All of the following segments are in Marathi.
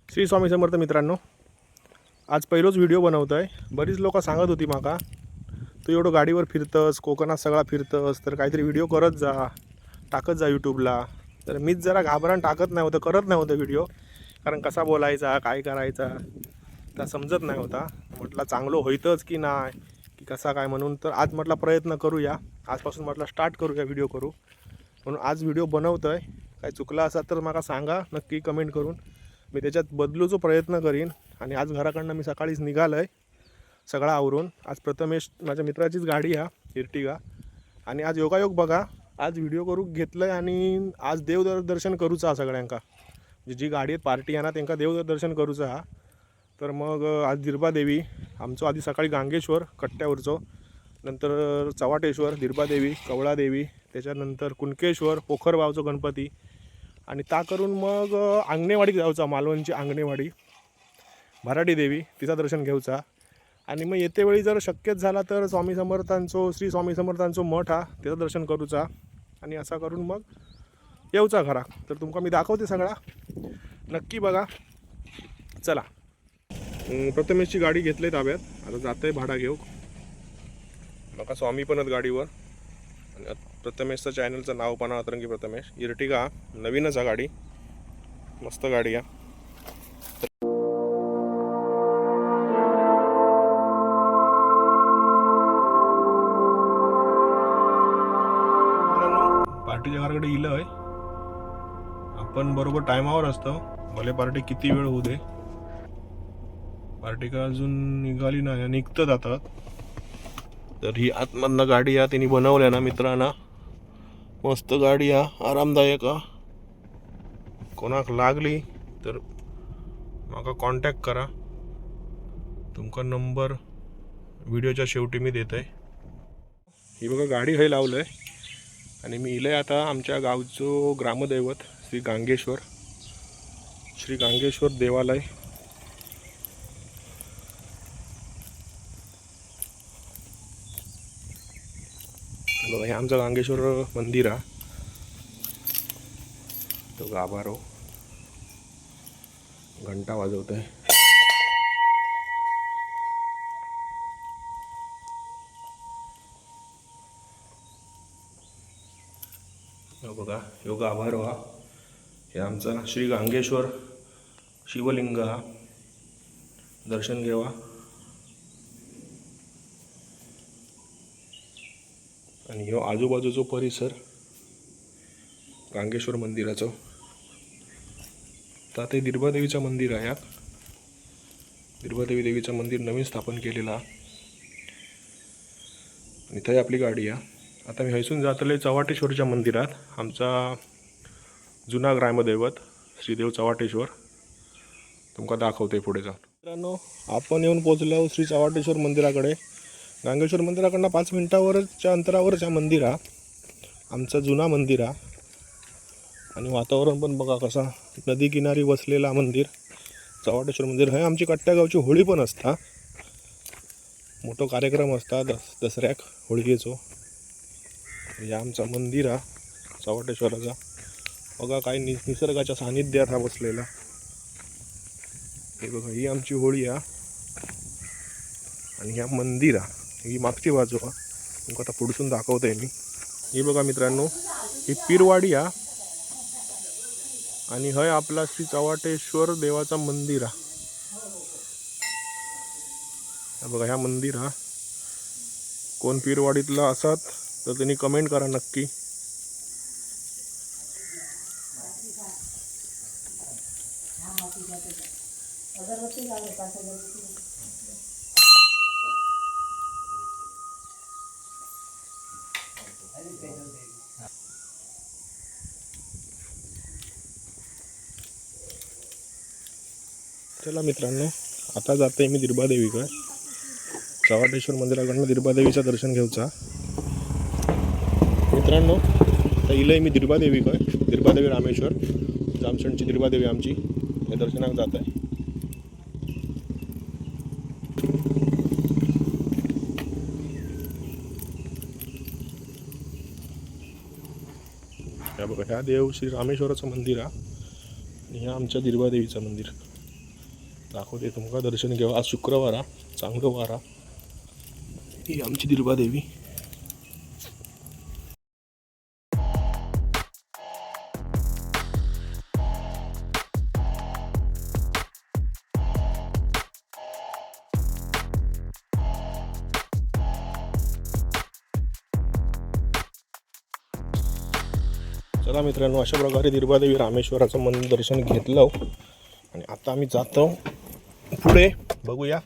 श्री स्वामी समर्थ मित्रांनो, आज पहिलोच व्हिडिओ बनवतो आहे। बरीच लोक सांगत होती माका तू एवढं गाडीवर फिरतस, कोकणात सगळा फिरतस, तर काहीतरी व्हिडिओ करत जा, टाकत जा यूट्यूबला। तर मीच जरा घाबरण टाकत नाही होतं, करत नाही होतं व्हिडिओ, कारण कसा बोलायचा काय करायचा त्या समजत नाही होता। म्हटलं चांगलं होईतच की नाही की कसा काय, म्हणून तर आज म्हटलं प्रयत्न करूया, आजपासून म्हटलं स्टार्ट करूया, व्हिडिओ करू म्हणून आज व्हिडिओ बनवतो आहे। काय चुकला असा तर मला सांगा नक्की कमेंट करून, मी त्याच्यात बदलूचा प्रयत्न करीन। आणि आज घराकडनं मी सकाळीच निघालो आहे सगळा आवरून। आज प्रथमेश माझ्या मित्राचीच गाडी हा इर्टिगा, आणि आज योगायोग बघा, आज व्हिडिओ करू घेतलं आहे आणि आज देवदर्शन करूचा हा सगळ्यांका, जी गाडी पार्टी आहे ना त्यांना देवदर्शन करूचा हा। तर मग आज दिरबादेवी आमचं आधी सकाळी गांगेश्वर कट्ट्यावरचो, नंतर चवाटेश्वर, दिरबादेवी, कवळादेवी, त्याच्यानंतर कुणकेश्वर, पोखरबावचं गणपती, आणि ता करून मग आंगणेवाडीत जाऊचा, मालवणची आंगणेवाडी, भराडी देवी तिचं दर्शन घेऊचा। आणि मग येते वेळी जर शक्यच झाला तर स्वामी समर्थांचो, श्री स्वामी समर्थांचो मठ हा त्याचं दर्शन करूचा, आणि असा करून मग येऊचा घरा। तर तुमका मी दाखवते सगळा, नक्की बघा। चला, प्रथमेशची गाडी घेतली ताब्यात, आता जात आहे भाडा घेऊ मका स्वामी पण आहेत गाडीवर। आणि प्रथमेशचं चॅनलचं नाव पण अतरंगी प्रथमेश, इर्टिगा नवीनच हा गाडी, मस्त गाडी आहे। पार्टीच्या घराकडे इलं आहे आपण, बरोबर टायमावर असतो, भले पार्टी किती वेळ होऊ दे, पार्टी का अजून निघाली नाही, निघतं आता। तर ही आतमधनं गाडी आहे तिने बनवल्या ना मित्रांना, मस्त गाडी आहे, आरामदायक आहे। कोणाक लागली तर माका कॉन्टॅक्ट करा, तुमका नंबर व्हिडिओच्या शेवटी मी देत आहे। ही बघा गाडी हे लावलं आहे, आणि मी इले आता आमच्या गावचं ग्रामदैवत श्री गांगेश्वर देवालय, बघा हे आमचं गांगेश्वर मंदिर आहे, तो गाभारो घंटा वाजवत आहे। बघा यो गाभारो हा, हे आमचा श्री गांगेश्वर शिवलिंग हा, दर्शन घेवा। आणि ह्यो आजूबाजूचो परिसर गांगेश्वर मंदिराचो। तर ते दिरबादेवीचं मंदिर आहे, दिरबादेवी देवीचं मंदिर नवीन स्थापन केलेलं आहे, आणि थंय आपली गाडी आहे। आता मी हैसून जातले चवाटेश्वरच्या मंदिरात, आमचा जुना ग्रामदैवत श्रीदेव चवाटेश्वर, तुमका दाखवते पुढे जाऊन। मित्रांनो, आपण येऊन पोहोचलो श्री चवाटेश्वर मंदिराकडे। गांगेश्वर मंदिराकडनं 5 मिनिटावरच्या अंतरावरच हा मंदिर हा, आमचं जुना मंदिर हा। आणि वातावरण पण बघा कसा, नदी किनारी वसलेला मंदिर, चवाटेश्वर मंदिर आहे। आमची कट्ट्यागावची होळी पण असता, मोठो कार्यक्रम असता दसऱ्याक होळीचो। हे आमचा मंदिर हा चवाटेश्वराचा, बघा काय निसर्गाच्या सानिध्यात हा बसलेला। हे बघा ही आमची होळी हा, आणि ह्या मंदिर हा ही मागची बाजू हा, तुमका आता पुढसून दाखवतोय मी। हे बघा मित्रांनो, ही पीरवाडी हा, आणि हय आपला श्री चवाटेश्वर देवाचा मंदिर हा। बघा ह्या मंदिर हा, कोण पीरवाडीतला असत तर त्यांनी कमेंट करा नक्की। चला मित्रांनो, आता जाते मी दिरबादेवीकडे, चवाटेश्वर मंदिराकडनं दिरबादेवीचं दर्शन घेऊचा। मित्रांनो, आता इलंय मी दिरबादेवीकडे, दिरबादेवी रामेश्वर, जामसणची दिरबादेवी आमची, या दर्शनाक जात आहे। बघा ह्या देव श्री रामेश्वराचं मंदिर आहे, आणि ह्या आमच्या दिरबादेवीचं मंदिर। दाखवते तुमका दर्शन घेऊ. आज शुक्रवार हा, चांगलं वारा. ही आमची दिरबा देवी. चला मित्रांनो, अशा प्रकारे दिरबादेवी रामेश्वराचं मंदिर दर्शन घेतलं आणि आता आम्ही जातो पुढे. बघूया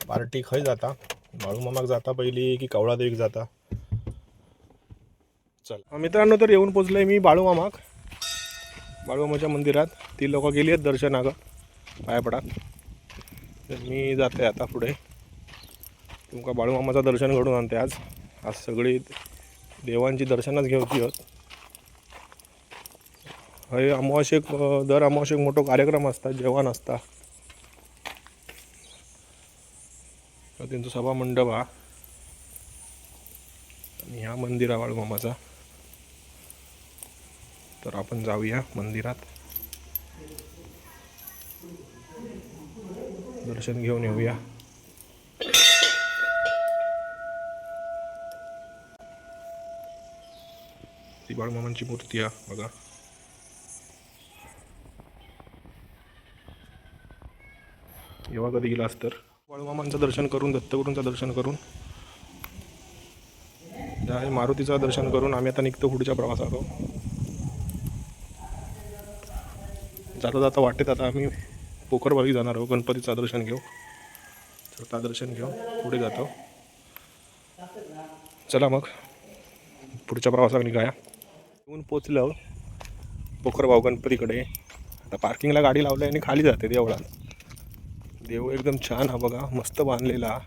पार्टी खय जाता. बाळूमामाक जाता पहिली की कवळादेवीक जाता. चल मित्रांनो, तर येऊन पोचलोय मी बाळूमामाक. बाळूमामाच्या मंदिरात ती लोक गेली आहेत दर्शनाक पाया पडात. तर मी जाते आता पुढे. तुमका बाळूमामाचं दर्शन घडून आणते. आज सगळी देवांची दर्शनच घेऊची आहेत. हे अमावास्येक, दर अमावास्येक मोठो कार्यक्रम असता, जेवण असता. त्यांचा सभा मंडप हा आणि ह्या मंदिर आहे बाळूमामाचा. तर आपण जाऊया मंदिरात, दर्शन घेऊन येऊया. ती बाळूमामांची मूर्ती आहे बघा. जेव्हा कधी गेलास तर बाळूमामांचं दर्शन करून, दत्तगुरूंचं दर्शन करून, मारुतीचं दर्शन करून आम्ही आता निघतो पुढच्या प्रवासात. जाता जाता वाटेत आता आम्ही पोखरबागी जाणार आहोत. गणपतीचं दर्शन घेऊ. तर त्या दर्शन घेऊ पुढे जातो. चला मग पुढच्या प्रवासात निघाया. येऊन पोचलं पोखरबाव गणपतीकडे. आता पार्किंगला गाडी लावली आणि खाली जाते देवळात. देव एकदम छान हा बघा, मस्त बांधलेला.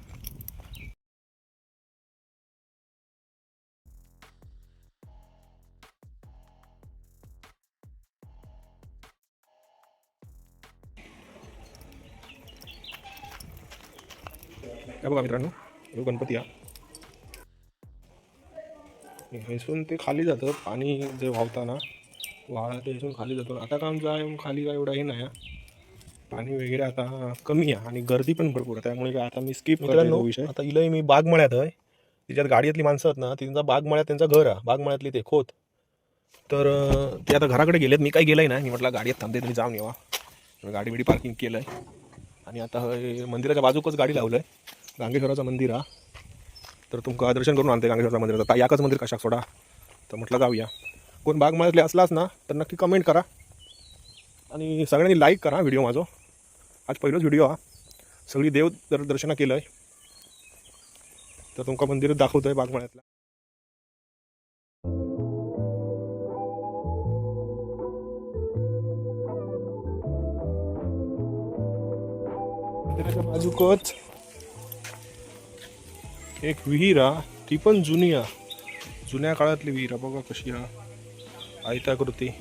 काय बघा मित्रांनो, देव गणपती हा. हेसून ते खाली जातं पाणी जे वाहताना वाळा ते हेसून खाली जातो. आता काम जाय खाली काय एवढाही नाही. पाणी वगैरे आता कमी आहे आणि गर्दी पण भरपूर आहे, त्यामुळे काय आता मी स्किप करतो विषय. आता इलंय मी बागमळ्यात आहे. तिच्यात गाडीतली माणसं आहेत ना, त्यांचा बागमळ्यात त्यांचं घर आहे. बागमळ्यातली ते खोत. तर ते आता घराकडे गेलेत. मी काही गेलंय नाही. मी म्हटलं गाडीत थांबते तरी जाऊन येवा. गाडी बिडी पार्किंग केलं आहे आणि आता मंदिराच्या बाजूकच गाडी लावलं आहे. गांगेश्वराचं मंदिर हा. तर तुमका दर्शन करून आणते गांगेश्वराचं मंदिर. आता याकच मंदिर कशाक सोडा. तर म्हटलं जाऊया. कोण बागमळ्यातले असलाच ना तर नक्की कमेंट करा आणि सगळ्यांनी लाईक करा व्हिडिओ माझा. आज पहिलाच व्हिडिओ हा. सगळी देव दर्शन केलं आहे. तर तुमका मंदिर दाखवतोय बागमळ्यातला. मंदिराच्या बाजूकच एक विहीर हा. ती पण जुनी हा. जुन्या काळातली विहीर हा. बघा कशी हा, आयताकृती.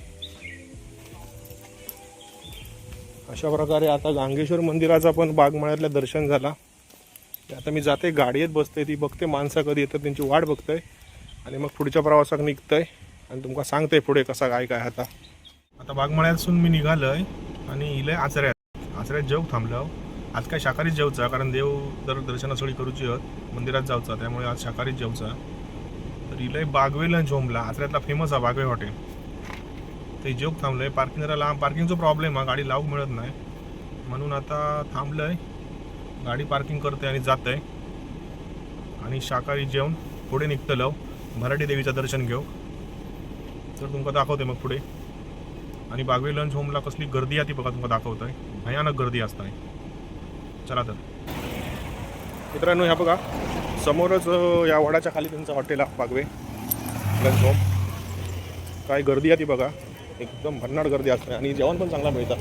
अशा प्रकारे आता गांगेश्वर मंदिराचा पण बागमळ्यातलं दर्शन झाला. आता मी जाते गाडीत बसते, ती बघते माणसं कधी येतात त्यांची वाट बघतोय आणि मग पुढच्या प्रवासात निघतंय आणि तुमका सांगते पुढे कसा काय काय. आता बागमळ्यातून मी निघालोय आणि इलय आचऱ्यात जेव थांबलो. आज काय शाकाहारीच जेवचा, कारण देव दर्शनासाठी करूची आहेत, मंदिरात जाऊचा, त्यामुळे आज शाकाहारीच जेवचा. तर इलय बागवे लंच होमला, आचऱ्यातला फेमस आहे बागवे हॉटेल. ते जेव थांबलंय. पार्किंग जरा लांब, पार्किंगचा प्रॉब्लेम आहे, गाडी लावूक मिळत नाही. म्हणून आता थांबलंय, गाडी पार्किंग करते आणि जात आहे आणि शाकाहारी जेवण पुढे निघतलो. भराडी देवीचं दर्शन घेऊ. तर तुमका दाखवते मग पुढे. आणि बागवे लंच होमला कसली गर्दी आहे ती बघा, तुमका दाखवतोय. भयानक गर्दी असताय. चला तर मित्रांनो, ह्या बघा समोरच या वडाच्या खाली त्यांचं हॉटेल आहे बागवे लंच होम. काय गर्दी आहे ती बघा, एकदम भन्नाट गर्दी असते आणि जेवण पण चांगला मिळतं.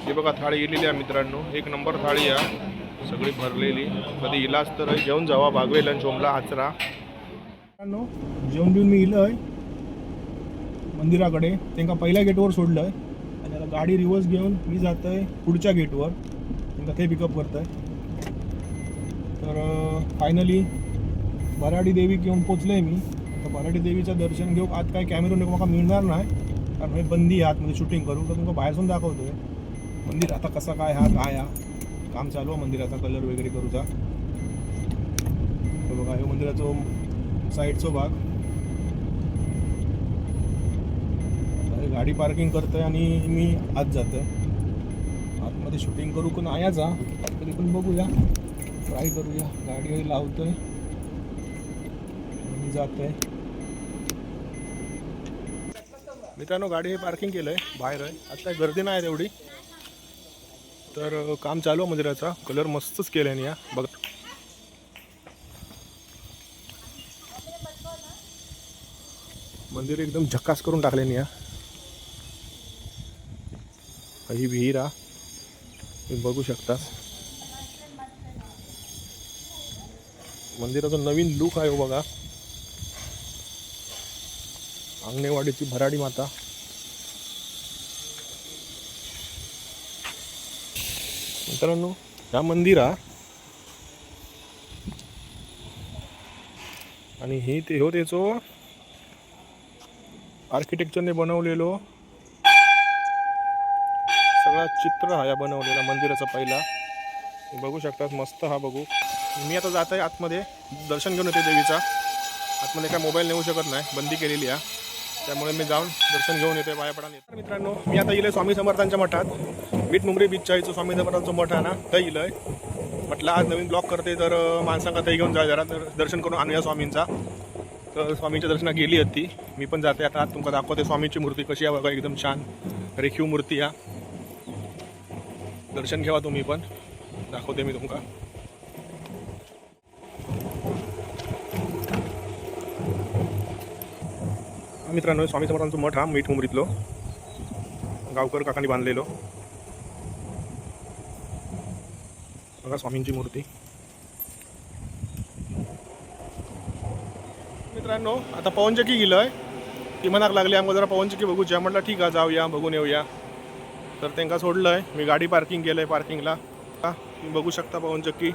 हे बघा थाळी इलेली आहे मित्रांनो, एक नंबर थाळी आहे, सगळी भरलेली. कधी इलाज तर जेवण जावा बागवे लंच होमला आचरा. मित्रांनो जेवण बिवून मी इलंय मंदिराकडे. त्यांना पहिल्या गेटवर सोडलं आहे आणि आता गाडी रिव्हर्स घेऊन मी जात आहे पुढच्या गेटवर. त्यांना ते पिकअप करत आहे. तर फायनली भराडी देवी घेऊन पोचलो आहे मी. आता पराठी देवीचं दर्शन घेऊ. आत काय कॅमेरून मला मिळणार नाही, कारण हे बंदी आहे आतमध्ये शूटिंग करू. तर तुमका बाहेरसून दाखवतोय मंदिर आता कसा काय काय काम चालू आहे मंदिराचा कलर वगैरे करूचा. बघा हे मंदिराचा साईडचा भाग. गाडी पार्किंग करतोय आणि मी आत जातोय. आतमध्ये शूटिंग करू पण आयाचा तरी पण बघूया, ट्राय करूया. गाडी लावतोय आणि जातोय. मित्रांनो गाडी हे पार्किंग केलंय बाहेर आहे. आता गर्दी नाही तेवढी, तर काम चालू आहे मंदिराचा. कलर मस्तच केलाय या बघ. मंदिर एकदम झकास करून टाकले या. ही विहीर तुम्ही बघू शकतास. मंदिराचा नवीन लुक आहे बघा. अंगणेवाडीची भराडी माता. मित्रांनो ह्या मंदिरा आणि हे ते हो त्याचो आर्किटेक्चरने बनवलेलो सगळा चित्र हा या बनवलेला मंदिराचा पहिला. बघू शकतात मस्त हा. बघू मी आता जात आहे आतमध्ये, दर्शन घेऊन येते देवीचा. आतमध्ये काय मोबाईल नेऊ शकत नाही, बंदी केलेली आहे. त्यामुळे मी जाऊन दर्शन घेऊन येते, पाया पडा येते. मित्रांनो मी आता येईल स्वामी समर्थांच्या मठात. मीठ बीचच्या इथं स्वामी समर्थांचं मठ आहे ना, तर येईल म्हटलं आज नवीन ब्लॉग करते तर माणसांना ते घेऊन जा जरा दर्शन करून आणूया स्वामींचा. तर स्वामींच्या दर्शनात गेली होती. मी पण जाते आता. तुमका दाखवते स्वामींची मूर्ती कशी आहे बघा. एकदम छान रेखीव मूर्ती आहे. दर्शन घ्यावा तुम्ही पण, दाखवते मी तुमका. मित्रांनो स्वामी समर्थांचं मठ हा मीठ मुंबरीतलो गावकर काकांनी बांधलेलो. बघा स्वामींची मूर्ती. मित्रांनो आता पवनचक्की गेलोय. ती मनाक लागली आम्हाला जरा पवनचक्की बघूच्या. म्हटलं ठीक आहे जाऊया बघून येऊया. तर त्यांना सोडलंय. मी गाडी पार्किंग केलंय पार्किंगला. तुम्ही बघू शकता पवनचक्की.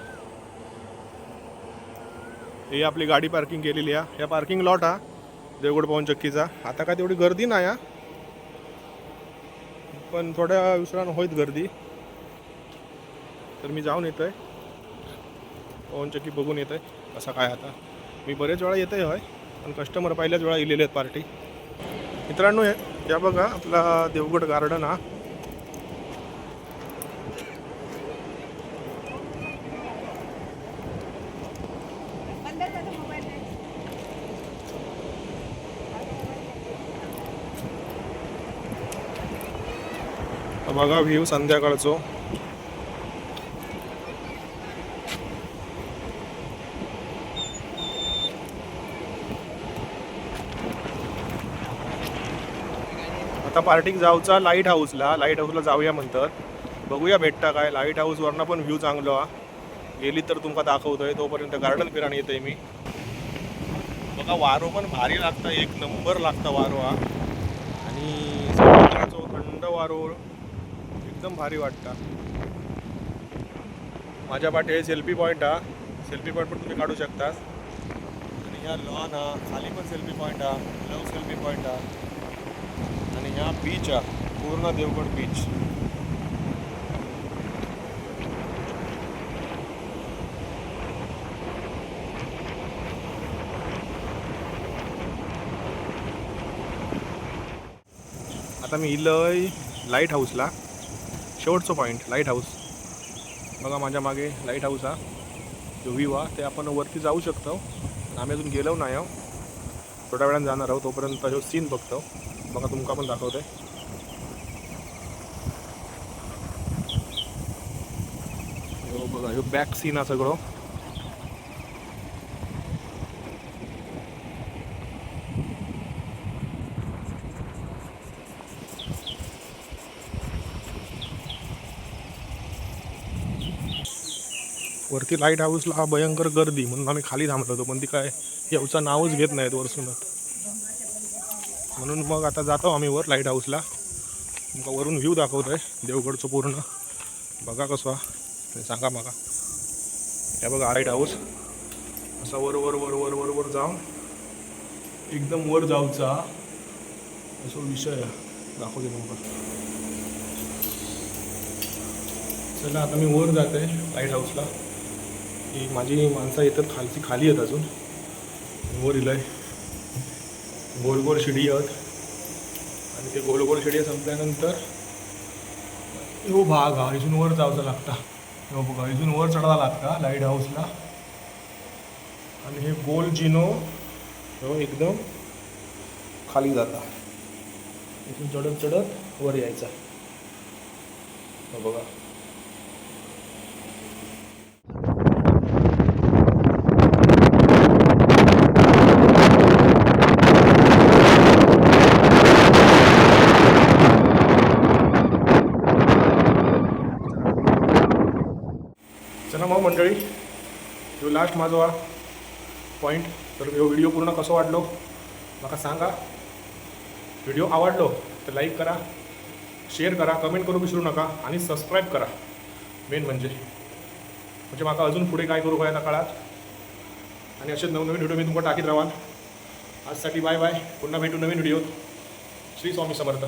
ही आपली गाडी पार्किंग केलेली आहे. या पार्किंग लॉट हा देवगड पवनचक्कीचा. आता काय तेवढी गर्दी नाही आहे, पण थोड्या विसरानं होईत गर्दी. तर मी जाऊन येतोय पवनचक्की बघून येतोय कसा काय. आता मी बरेच वेळा येतोय होय, पण कस्टमर पहिल्याच वेळा इलेले आहेत पार्टी. मित्रांनो या बघा आपला देवगड गार्डन हा. बघा व्ह्यू संध्याकाळचो. आता पार्टीक जाऊचा लाईट हाऊसला. लाईट हाऊसला जाऊया म्हणतात. बघूया भेटता काय. लाईट हाऊस वरनं पण व्ह्यू चांगलो हा. गेली तर तुमका दाखवतोय. तोपर्यंत गार्डन फिराणी येते मी. बघा वारो पण भारी लागता, एक नंबर लागता वारो हा. आणि समुद्राचो थंड वारो एकदम भारी वाटता. माझ्या पाठी सेल्फी पॉईंट हा. सेल्फी पॉईंट पण तुम्ही काढू शकता. आणि ह्या लॉन हा खाली पण सेल्फी पॉईंट हा. लव सेल्फी पॉईंट हा. आणि ह्या बीच हा पूर्ण देवगड बीच. आता मी इलय लाईट हाऊसला. शेवटचं पॉईंट लाईट हाऊस. बघा माझ्या मागे लाईट हाऊस हा. जो व्ह्यू हा ते आपण वरती जाऊ शकतो. आम्ही अजून गेलो नाही आहोत, थोड्या वेळाने जाणार आहोत. तोपर्यंत जो सीन बघतो. बघा तुमका पण दाखवतोय. हो बघा ह्यो बॅक सीन हा सगळं. वरती लाईट हाऊसला भयंकर गर्दी म्हणून आम्ही खाली थांबलो होतो, पण ती काय याचं नावच घेत नाहीत वरसूनच. म्हणून मग आता जातो आम्ही वर लाईट हाऊसला. तुमका वरून व्ह्यू दाखवतोय देवगडचं पूर्ण. बघा कसं सांगा मला. हे बघा लाईट हाऊस असा वर वर वर वर वर वर जाऊन एकदम वर जाऊचा असो विषय दाखवते तुम्हाला. चला आता मी वर जात आहे लाईट हाऊसला. ही माझी माणसं येतात खाली आहेत अजून. वर इलाय गोल गोल शिडी आहेत आणि ते गोल गोल शिडी संपल्यानंतर हो भाग हा इथून वर जावचा लागता. हो बघा इथून वर चढायला लागता लाईट हाऊसला. आणि हे गोल जिनो हो एकदम खाली जाता. इथून चढत चढत वर यायचा. हो बघा चला मग मंडळी जो लास्ट माझा पॉईंट. तर ह्यो व्हिडिओ पूर्ण कसं वाटलो मला सांगा. व्हिडिओ आवडलो तर लाईक करा, शेअर करा, कमेंट करू विसरू नका आणि सबस्क्राईब करा. मेन म्हणजे माका अजून पुढे काय करू या काळात आणि असेच नवनवीन व्हिडिओ मी तुम्हाला टाकीत राहाल. आजसाठी बाय बाय. पुन्हा भेटू नवीन व्हिडिओत. श्री स्वामी समर्थ.